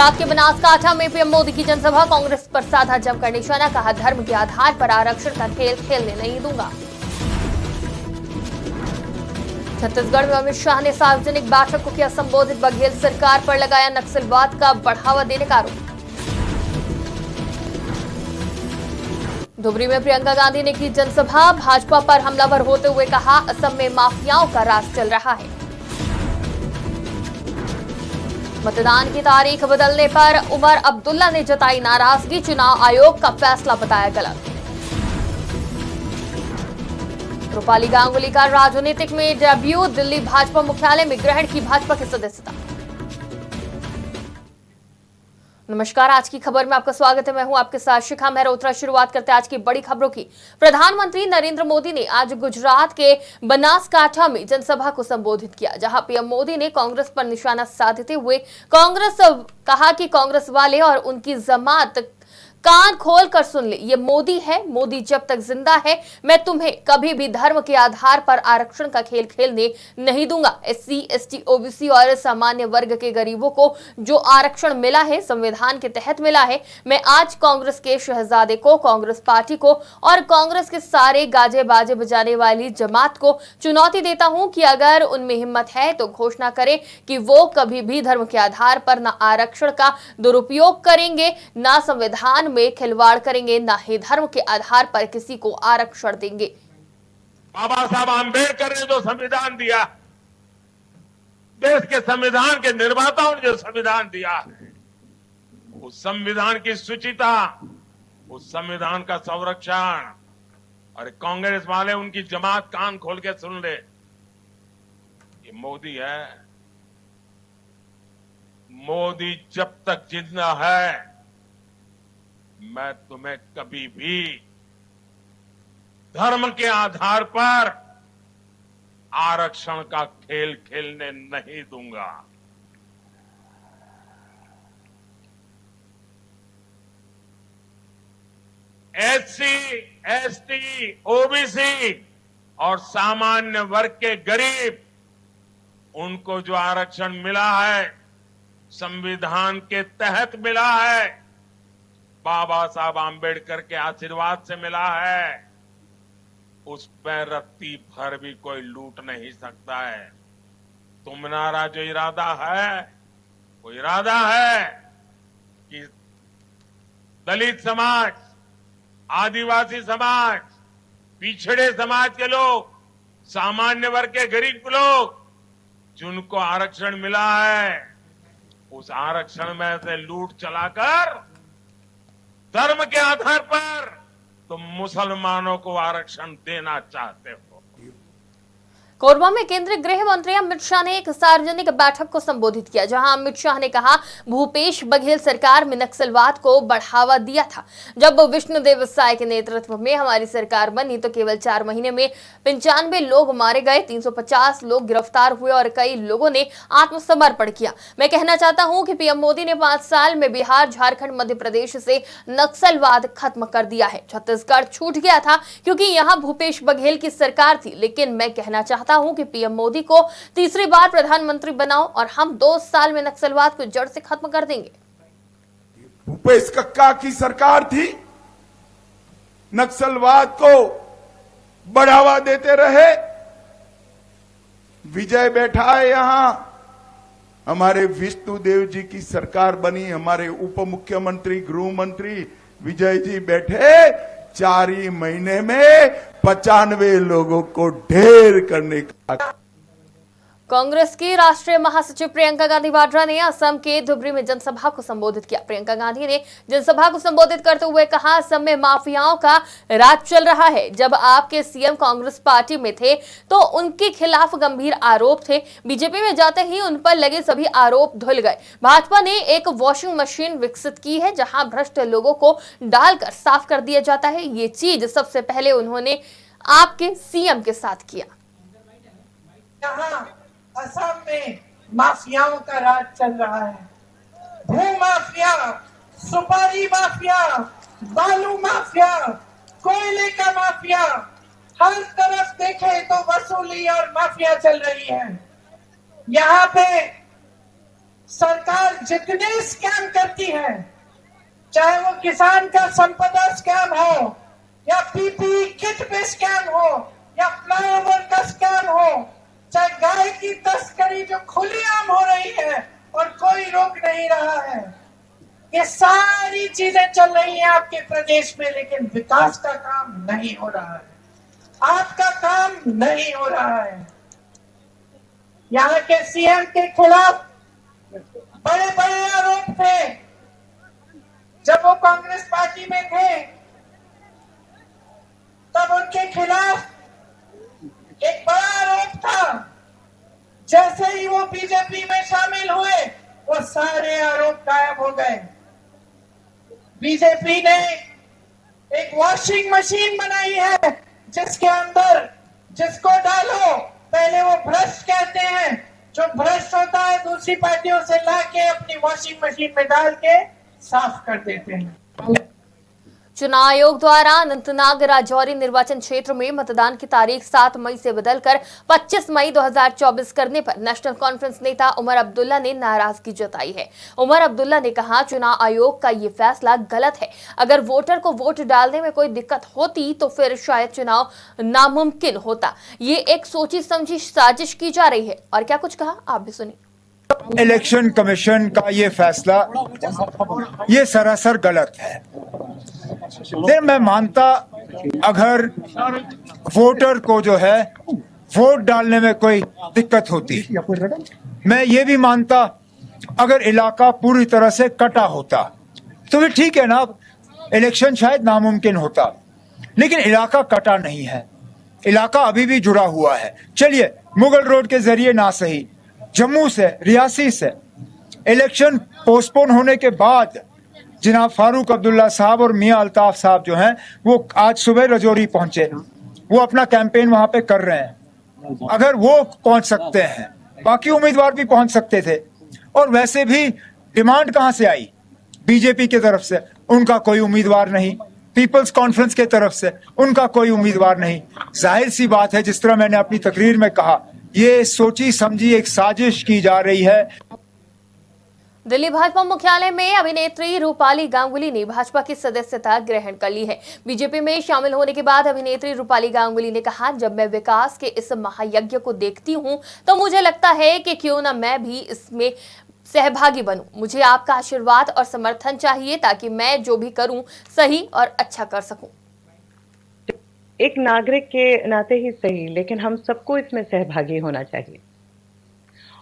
गुजरात के बनासकांठा में पीएम मोदी की जनसभा, कांग्रेस पर साधा जमकर निशाना, कहा धर्म के आधार पर आरक्षण का खेल खेलने नहीं दूंगा। छत्तीसगढ़ में अमित शाह ने सार्वजनिक बैठक को किया संबोधित, बघेल सरकार पर लगाया नक्सलवाद का बढ़ावा देने का आरोप। धुबरी में प्रियंका गांधी ने की जनसभा, भाजपा पर हमलावर होते हुए कहा असम में माफियाओं का राज चल रहा है। मतदान की तारीख बदलने पर उमर अब्दुल्ला ने जताई नाराजगी, चुनाव आयोग का फैसला बताया गलत। रूपाली गांगुली का राजनीतिक में डेब्यू, दिल्ली भाजपा मुख्यालय में ग्रहण की भाजपा की सदस्यता। नमस्कार, आज की खबर में आपका स्वागत है। मैं हूं आपके साथ शिखा मेहरोत्रा। शुरुआत करते हैं आज की बड़ी खबरों की। प्रधानमंत्री नरेंद्र मोदी ने आज गुजरात के बनासकांठा में जनसभा को संबोधित किया, जहां पीएम मोदी ने कांग्रेस पर निशाना साधते हुए कहा कि कांग्रेस वाले और उनकी जमात कान खोल कर सुन ले, ये मोदी है, मोदी जब तक जिंदा है मैं तुम्हें कभी भी धर्म के आधार पर आरक्षण का खेल खेलने नहीं दूंगा। एससी, एसटी, ओबीसी और सामान्य वर्ग के गरीबों को जो आरक्षण मिला है, संविधान के तहत मिला है, मैं आज कांग्रेस के शहजादे को, कांग्रेस पार्टी को और कांग्रेस के सारे गाजे बाजे बजाने वाली जमात को चुनौती देता हूं कि अगर उनमें हिम्मत है तो घोषणा करें कि वो कभी भी धर्म के आधार पर न आरक्षण का दुरुपयोग करेंगे, न संविधान में खिलवाड़ करेंगे, ना ही धर्म के आधार पर किसी को आरक्षण देंगे। बाबा साहब आंबेडकर ने जो संविधान दिया, देश के संविधान के निर्माताओं ने जो संविधान दिया है, उस संविधान की शुचिता, उस संविधान का संरक्षण, और कांग्रेस वाले उनकी जमात कान खोल के सुन ले, ये मोदी है। मोदी जब तक जिंदा है मैं तुम्हें कभी भी धर्म के आधार पर आरक्षण का खेल खेलने नहीं दूंगा। एससी, एसटी, ओबीसी और सामान्य वर्ग के गरीब, उनको जो आरक्षण मिला है, संविधान के तहत मिला है, बाबा साहब आंबेडकर के आशीर्वाद से मिला है, उस पर रत्ती भर भी कोई लूट नहीं सकता है। तुम्हारा जो इरादा है, वो इरादा है कि दलित समाज, आदिवासी समाज, पिछड़े समाज के लोग, सामान्य वर्ग के गरीब लोग, जिनको आरक्षण मिला है, उस आरक्षण में से लूट चलाकर धर्म के आधार पर तुम मुसलमानों को आरक्षण देना चाहते हो। कोरबा में केंद्रीय गृह मंत्री अमित शाह ने एक सार्वजनिक बैठक को संबोधित किया, जहां अमित शाह ने कहा भूपेश बघेल सरकार में नक्सलवाद को बढ़ावा दिया था। जब विष्णुदेव साय के नेतृत्व में हमारी सरकार बनी तो केवल 4 महीने में 95 लोग मारे गए, 350 लोग गिरफ्तार हुए और कई लोगों ने आत्मसमर्पण किया। मैं कहना चाहता हूं कि पीएम मोदी ने 5 साल में बिहार, झारखंड, मध्य प्रदेश से नक्सलवाद खत्म कर दिया है। छत्तीसगढ़ छूट गया था क्योंकि यहाँ भूपेश बघेल की सरकार थी, लेकिन मैं कहना चाहता हूं कि पीएम मोदी को तीसरी बार प्रधानमंत्री बनाओ और हम 2 साल में नक्सलवाद को जड़ से खत्म कर देंगे। भूपेश कक्का की सरकार थी, नक्सलवाद को बढ़ावा देते रहे। विजय बैठा है यहां, हमारे विष्णुदेव जी की सरकार बनी, हमारे उप मुख्यमंत्री, गृह मंत्री विजय जी बैठे, 4 ही महीने में 95 लोगों को ढेर करने का। कांग्रेस की राष्ट्रीय महासचिव प्रियंका गांधी वाड्रा ने असम के धुबरी में जनसभा को संबोधित किया। प्रियंका गांधी ने जनसभा को संबोधित करते हुए कहा असम में माफियाओं का राज चल रहा है। जब आपके सीएम कांग्रेस पार्टी में थे तो उनके खिलाफ गंभीर आरोप थे, बीजेपी में जाते ही उन पर लगे सभी आरोप धुल गए। भाजपा ने एक वॉशिंग मशीन विकसित की है जहां भ्रष्ट लोगों को डालकर साफ कर दिया जाता है। ये चीज सबसे पहले उन्होंने आपके सीएम के साथ किया। असम में माफियाओं का राज चल रहा है। भू माफिया, सुपारी माफिया, बालू माफिया, कोयले का माफिया, हर तरफ देखे तो वसूली और माफिया चल रही है। यहाँ पे सरकार जितने स्कैम करती है, चाहे वो किसान का संपदा स्कैम हो, या पीपीई किट पे स्कैम हो, या फ्लाईओवर का स्कैम हो, चाहे गाय की तस्करी जो खुलेआम हो रही है और कोई रोक नहीं रहा है, ये सारी चीजें चल रही हैं आपके प्रदेश में, लेकिन विकास का काम नहीं हो रहा है, आपका काम नहीं हो रहा है। यहाँ के सीएम के खिलाफ बड़े बड़े आरोप थे जब वो कांग्रेस पार्टी में थे, तब उनके खिलाफ एक बड़ा आरोप था। जैसे ही वो बीजेपी में शामिल हुए, वो सारे आरोप गायब हो गए। बीजेपी ने एक वॉशिंग मशीन बनाई है, जिसके अंदर जिसको डालो पहले वो भ्रष्ट कहते हैं, जो भ्रष्ट होता है दूसरी पार्टियों से लाके अपनी वॉशिंग मशीन में डाल के साफ कर देते हैं। चुनाव आयोग द्वारा अनंतनाग राजौरी निर्वाचन क्षेत्र में मतदान की तारीख 7 मई से बदलकर 25 मई 2024 करने पर नेशनल कॉन्फ्रेंस नेता उमर अब्दुल्ला ने नाराजगी जताई है। उमर अब्दुल्ला ने कहा, चुनाव आयोग का ये फैसला गलत है। अगर वोटर को वोट डालने में कोई दिक्कत होती तो फिर शायद चुनाव नामुमकिन होता। ये एक सोची समझी साजिश की जा रही है। और क्या कुछ कहा, आप भी सुनिए। इलेक्शन कमीशन का ये फैसला ये सरासर गलत है। फिर मैं मानता अगर वोटर को जो है वोट डालने में कोई दिक्कत होती, मैं ये भी मानता अगर इलाका पूरी तरह से कटा होता तो भी ठीक है ना, इलेक्शन शायद नामुमकिन होता। लेकिन इलाका कटा नहीं है, इलाका अभी भी जुड़ा हुआ है। चलिए मुगल रोड के जरिए ना सही, जम्मू से रियासी से इलेक्शन पोस्टपोन होने के बाद जनाब फारूक अब्दुल्ला साहब और मियां अल्ताफ साहब जो हैं वो आज सुबह राजौरी पहुंचे, वो अपना कैंपेन वहां पे कर रहे हैं। अगर वो पहुंच सकते हैं, बाकी उम्मीदवार भी पहुंच सकते थे। और वैसे भी डिमांड कहां से आई? बीजेपी की तरफ से उनका कोई उम्मीदवार नहीं, पीपल्स कॉन्फ्रेंस की तरफ से उनका कोई उम्मीदवार नहीं। जाहिर सी बात है, जिस तरह मैंने अपनी तकरीर में कहा, ये सोची समझी एक साजिश की जा रही है। दिल्ली भाजपा मुख्यालय में अभिनेत्री रूपाली गांगुली ने भाजपा की सदस्यता ग्रहण कर ली है। बीजेपी में शामिल होने के बाद अभिनेत्री रूपाली गांगुली ने कहा, जब मैं विकास के इस महायज्ञ को देखती हूं तो मुझे लगता है कि क्यों ना मैं भी इसमें सहभागी बनूं। मुझे आपका आशीर्वाद और समर्थन चाहिए ताकि मैं जो भी करूं सही और अच्छा कर सकूं। एक नागरिक के नाते ही सही, लेकिन हम सबको इसमें सहभागी होना चाहिए।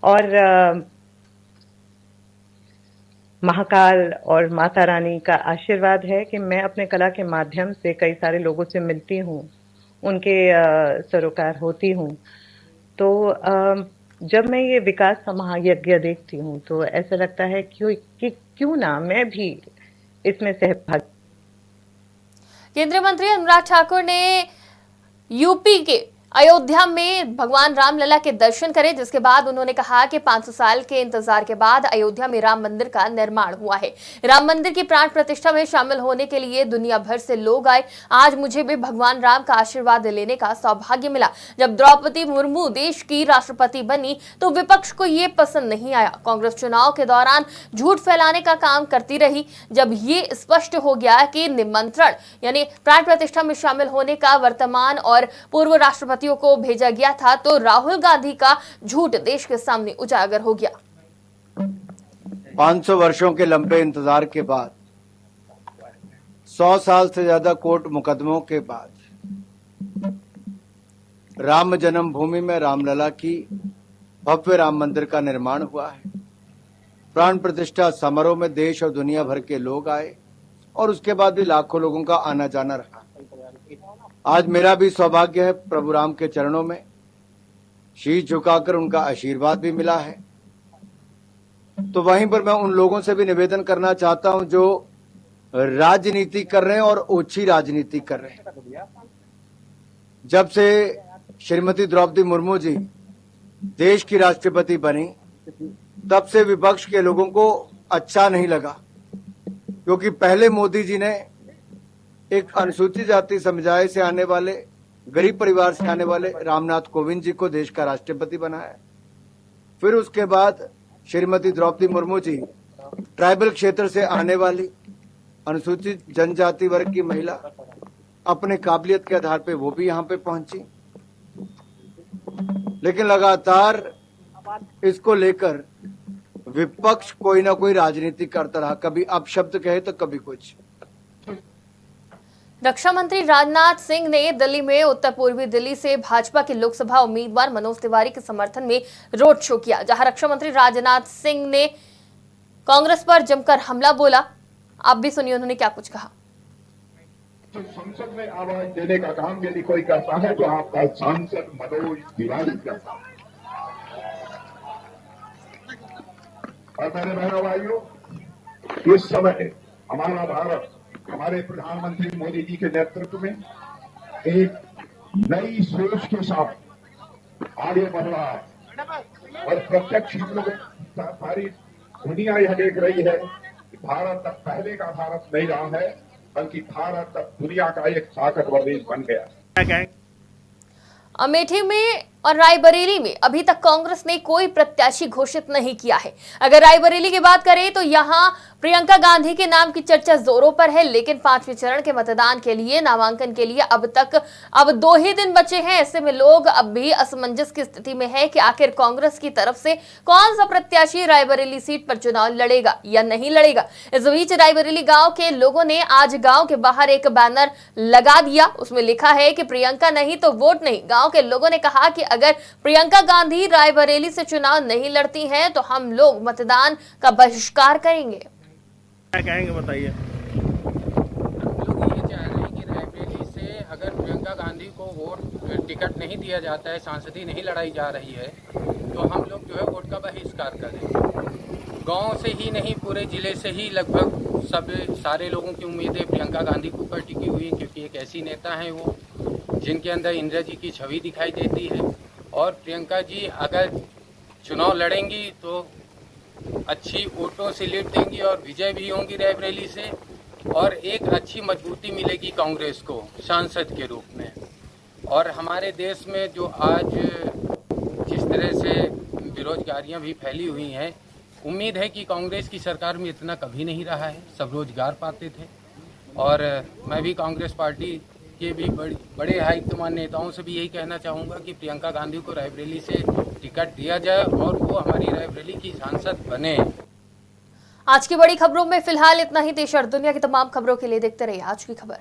और महाकाल और माता रानी का आशीर्वाद है कि मैं अपने कला के माध्यम से कई सारे लोगों से मिलती हूँ, उनके सरोकार होती हूँ। तो जब मैं ये विकास का महायज्ञ देखती हूँ तो ऐसा लगता है कि क्यों ना मैं भी इसमें सहभागी। केंद्रीय मंत्री अनुराग ठाकुर ने यूपी के अयोध्या में भगवान रामलला के दर्शन करे, जिसके बाद उन्होंने कहा कि 500 साल के इंतजार के बाद अयोध्या में राम मंदिर का निर्माण हुआ है। राम मंदिर की प्राण प्रतिष्ठा में शामिल होने के लिए दुनिया भर से लोग आए। आज मुझे भी भगवान राम का आशीर्वाद लेने का सौभाग्य मिला। जब द्रौपदी मुर्मू देश की राष्ट्रपति बनी तो विपक्ष को ये पसंद नहीं आया। कांग्रेस चुनाव के दौरान झूठ फैलाने का काम करती रही। जब ये स्पष्ट हो गया कि निमंत्रण यानी प्राण प्रतिष्ठा में शामिल होने का वर्तमान और पूर्व राष्ट्रपति को भेजा गया था तो राहुल गांधी का झूठ देश के सामने उजागर हो गया। 500 वर्षों के लंबे इंतजार के बाद, 100 साल से ज्यादा कोर्ट मुकदमों के बाद राम जन्मभूमि में रामलला की भव्य राम मंदिर का निर्माण हुआ है। प्राण प्रतिष्ठा समारोह में देश और दुनिया भर के लोग आए और उसके बाद भी लाखों लोगों का आना जाना रहा। आज मेरा भी सौभाग्य है प्रभु राम के चरणों में शीश झुकाकर उनका आशीर्वाद भी मिला है। तो वहीं पर मैं उन लोगों से भी निवेदन करना चाहता हूं जो राजनीति कर रहे हैं और ओछी राजनीति कर रहे हैं। जब से श्रीमती द्रौपदी मुर्मू जी देश की राष्ट्रपति बनी, तब से विपक्ष के लोगों को अच्छा नहीं लगा, क्योंकि पहले मोदी जी ने एक अनुसूचित जाति समुदाय से आने वाले, गरीब परिवार से आने वाले रामनाथ कोविंद जी को देश का राष्ट्रपति बनाया। फिर उसके बाद श्रीमती द्रौपदी मुर्मू जी ट्राइबल क्षेत्र से आने वाली अनुसूचित जनजाति वर्ग की महिला, अपने काबिलियत के आधार पे वो भी यहाँ पे पहुंची, लेकिन लगातार इसको लेकर विपक्ष कोई ना कोई राजनीति करता रहा, कभी अपशब्द कहे तो कभी कुछ। रक्षा मंत्री राजनाथ सिंह ने दिल्ली में उत्तर पूर्वी दिल्ली से भाजपा के लोकसभा उम्मीदवार मनोज तिवारी के समर्थन में रोड शो किया, जहां रक्षा मंत्री राजनाथ सिंह ने कांग्रेस पर जमकर हमला बोला। आप भी सुनिए उन्होंने क्या कुछ कहा। तो संसद में आवाज देने का काम यदि कोई करता है तो आपका सांसद मनोज तिवारी करता है। और मेरे बहनों भाइयों, इस समय हमारा भारत हमारे प्रधानमंत्री मोदी जी के नेतृत्व में एक नई सोच के साथ आगे बढ़ रहा है और प्रत्यक्ष हम लोग सारी दुनिया यह देख रही है कि भारत अब पहले का भारत नहीं रहा है, बल्कि भारत अब दुनिया का एक ताकतवर देश बन गया। अमेठी में और रायबरेली में अभी तक कांग्रेस ने कोई प्रत्याशी घोषित नहीं किया है। अगर रायबरेली की बात करें तो यहां प्रियंका गांधी के नाम की चर्चा जोरों पर है, लेकिन 5वें चरण के मतदान के लिए नामांकन के लिए अब 2 ही दिन बचे हैं। ऐसे में लोग अब भी असमंजस की स्थिति में है कि आखिर कांग्रेस की तरफ से कौन सा प्रत्याशी रायबरेली सीट पर चुनाव लड़ेगा या नहीं लड़ेगा। इस बीच रायबरेली गांव के लोगों ने आज गांव के बाहर एक बैनर लगा दिया, उसमें लिखा है कि प्रियंका नहीं तो वोट नहीं। गांव के लोगों ने कहा कि अगर प्रियंका गांधी रायबरेली से चुनाव नहीं लड़ती हैं तो हम लोग मतदान का बहिष्कार करेंगे। क्या कहेंगे बताइए। लोग ये चाह रहे हैं कि रायबरेली से अगर प्रियंका गांधी को वोट टिकट नहीं दिया जाता है, सांसदी नहीं लड़ाई जा रही है, तो हम लोग जो है वोट का बहिष्कार करें। गांव से ही नहीं पूरे जिले से ही लगभग सारे लोगों की उम्मीदें प्रियंका गांधी के ऊपर टिकी हुई है, क्योंकि एक ऐसी नेता हैं वो जिनके अंदर इंदिरा जी की छवि दिखाई देती है। और प्रियंका जी अगर चुनाव लड़ेंगी तो अच्छी वोटों से लीड देंगी और विजय भी होंगी रायबरेली से, और एक अच्छी मजबूती मिलेगी कांग्रेस को सांसद के रूप में। और हमारे देश में जो आज जिस तरह से बेरोजगारियां भी फैली हुई हैं, उम्मीद है कि कांग्रेस की सरकार में इतना कभी नहीं रहा है, सब रोजगार पाते थे। और मैं भी कांग्रेस पार्टी के भी बड़े हाईकमान नेताओं से भी यही कहना चाहूँगा कि प्रियंका गांधी को रायबरेली से टिकट दिया जाए और वो हमारी रायबरेली की सांसद बने। आज की बड़ी खबरों में फिलहाल इतना ही। देश और दुनिया की तमाम खबरों के लिए देखते रहिए आज की खबर।